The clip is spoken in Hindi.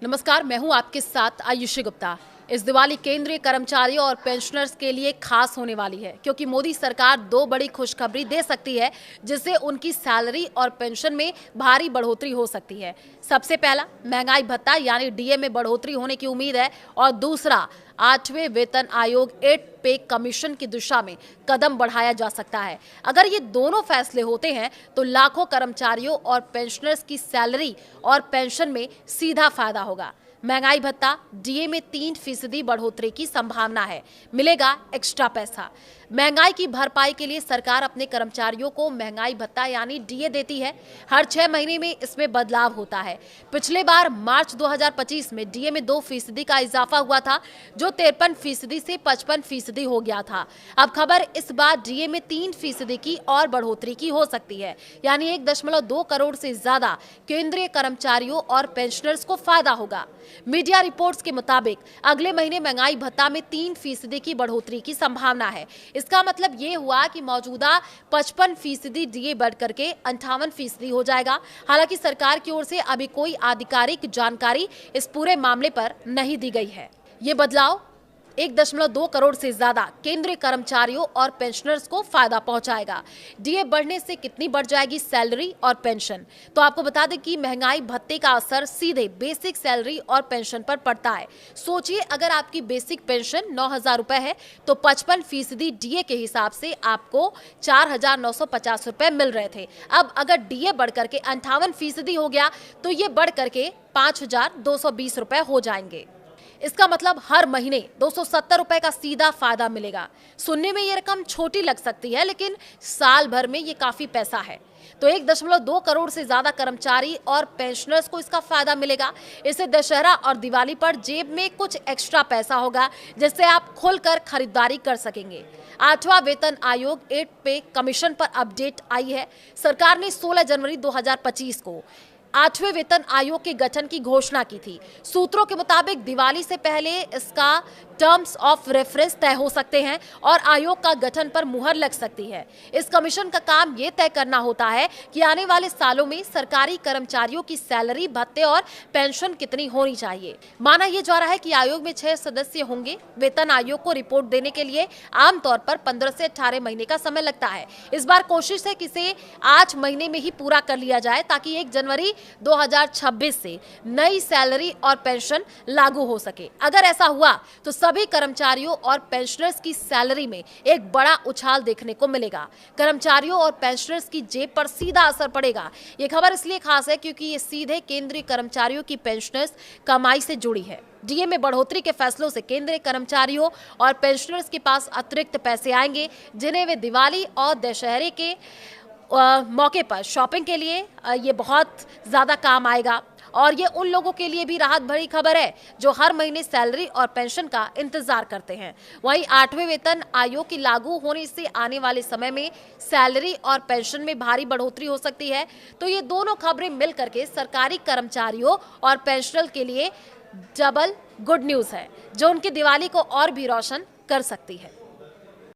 नमस्कार, मैं हूं आपके साथ आयुषी गुप्ता। इस दिवाली केंद्रीय कर्मचारियों और पेंशनर्स के लिए खास होने वाली है क्योंकि मोदी सरकार दो बड़ी खुशखबरी दे सकती है जिससे उनकी सैलरी और पेंशन में भारी बढ़ोतरी हो सकती है। सबसे पहला, महंगाई भत्ता यानी डीए में बढ़ोतरी होने की उम्मीद है और दूसरा, 8वें वेतन आयोग 8 पे कमीशन की दिशा में कदम बढ़ाया जा सकता है। अगर ये दोनों फैसले होते हैं तो लाखों कर्मचारियों और पेंशनर्स की सैलरी और पेंशन में सीधा फायदा होगा। महंगाई भत्ता, डीए में 3% बढ़ोतरी की संभावना है, मिलेगा एक्स्ट्रा पैसा। महंगाई की भरपाई के लिए सरकार अपने कर्मचारियों को महंगाई भत्ता यानी डीए देती है। हर 6 महीने में इसमें बदलाव होता है। पिछले बार मार्च 2025 में डीए में 2% का इजाफा हुआ था, जो 53% से 55% हो गया था। अब खबर इस बार डीए में 3% की और बढ़ोतरी की हो सकती है, यानी 1.2 करोड़ से ज्यादा केंद्रीय कर्मचारियों और पेंशनर्स को फायदा होगा। मीडिया रिपोर्ट्स के मुताबिक अगले महीने महंगाई भत्ता में 3% की बढ़ोतरी की संभावना है। इसका मतलब ये हुआ कि मौजूदा 55% डीए बढ़ करके 58% हो जाएगा। हालांकि सरकार की ओर से अभी कोई आधिकारिक जानकारी इस पूरे मामले पर नहीं दी गई है। ये बदलाव 1.2 करोड़ से ज्यादा केंद्रीय कर्मचारियों और पेंशनर्स को फायदा पहुंचाएगा। डीए बढ़ने से कितनी बढ़ जाएगी सैलरी और पेंशन? तो आपको बता दें कि महंगाई भत्ते का असर सीधे बेसिक सैलरी और पेंशन पर पड़ता है। सोचिए, अगर आपकी बेसिक पेंशन 9,000 रुपए है तो 55% डीए के हिसाब से आपको 4,950 रुपए मिल रहे थे। अब अगर डीए बढ़ करके 58% हो गया तो ये बढ़ करके 5,220 रुपए हो जाएंगे। इसका मतलब हर महीने 270 रुपए का सीधा फायदा मिलेगा। सुनने में ये रकम छोटी लग सकती है, लेकिन साल भर में ये काफी पैसा है। तो 1.2 करोड़ से ज्यादा कर्मचारी और पेंशनर्स को इसका फायदा मिलेगा। इससे दशहरा और दिवाली पर जेब में कुछ एक्स्ट्रा पैसा होगा, जिससे आप खुलकर खरीदारी कर सकेंगे। 8वां वेतन आयोग 8 पे कमीशन पर अपडेट आई है। सरकार ने 16 जनवरी 2025 को 8वें वेतन आयोग के गठन की घोषणा की थी। सूत्रों के मुताबिक दिवाली से पहले इसका टर्म्स ऑफ रेफरेंस तय हो सकते हैं और आयोग का गठन पर मुहर लग सकती है। इस कमीशन का काम ये तय करना होता है कि आने वाले सालों में सरकारी कर्मचारियों की सैलरी, भत्ते और पेंशन कितनी होनी चाहिए। माना यह जा रहा है कि आयोग में 6 सदस्य होंगे। वेतन आयोग को रिपोर्ट देने के लिए आमतौर पर 15 से 18 महीने का समय लगता है। इस बार कोशिश है कि इसे 8 महीने में ही पूरा कर लिया जाए, ताकि 1 जनवरी 2026 से नई सैलरी और पेंशन लागू हो सके। अगर ऐसा हुआ तो सभी कर्मचारियों और पेंशनर्स की सैलरी में एक बड़ा उछाल देखने को मिलेगा। कर्मचारियों और पेंशनर्स की जेब पर सीधा असर पड़ेगा। ये खबर इसलिए खास है क्योंकि ये सीधे केंद्रीय कर्मचारियों की पेंशनर्स कमाई से जुड़ी है। डीए में बढ़ोतरी के फैसलों से केंद्रीय कर्मचारियों और पेंशनर्स के पास अतिरिक्त पैसे आएंगे, जिन्हें वे दिवाली और दशहरे के मौके पर शॉपिंग के लिए ये बहुत ज़्यादा काम आएगा। और ये उन लोगों के लिए भी राहत भरी खबर है जो हर महीने सैलरी और पेंशन का इंतजार करते हैं। वहीं 8वें वेतन आयोग की लागू होने से आने वाले समय में सैलरी और पेंशन में भारी बढ़ोतरी हो सकती है। तो ये दोनों खबरें मिल करके सरकारी कर्मचारियों और पेंशनर के लिए डबल गुड न्यूज़ है, जो उनकी दिवाली को और भी रोशन कर सकती है।